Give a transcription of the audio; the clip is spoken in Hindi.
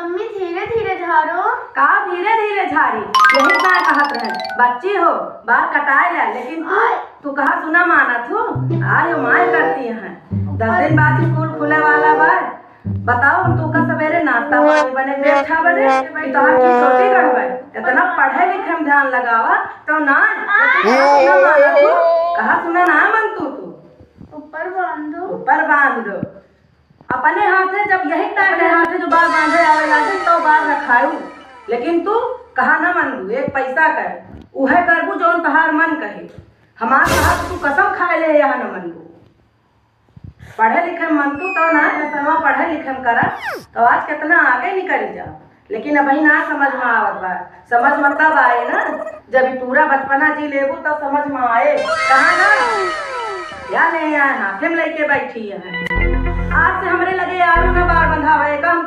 मम्मी धीरे धीरे झाड़ो। का धीरे धीरे झाड़ी? यही ना कहत रहे, बच्ची हो बाल कटाए ला, लेकिन तू कहा सुना माना तू आयो माय करती है। 10 दिन बाद स्कूल खुले वाला बा। बताओ तू का सवेरे नाश्ता पानी बने 6 बजे तोहर की छोटी गड़बड़ इतना पढ़े लिखे में ध्यान लगावा तो ना सुना माना तू कहा सुना ना मन तू ऊपर बांधो। ऊपर बांध दो अपने हाथे। जब यही टाइम के हाथे जो बाल बांधे आवे लागे तो बाल रखाऊ, लेकिन तू कहा ना मन दू एक पैसा कर उहे करबू जोन तहार मन कहे। हमार कहा तू कसम खाए ले यहाँ न मन दू। पढ़े लिखे में मन तू तो ना समा पढ़े लिखे में करा तो आज कितना आगे निकल जा, लेकिन अभी ना समझ में आवत बा। समझ में तब आए ना जब पूरा बचपना जी लेबू तो समझ में आए। कहा ना या नहीं आए हाथे में लेके बैठी है। आज से हमरे लगे यार ना बार बंधावे का हम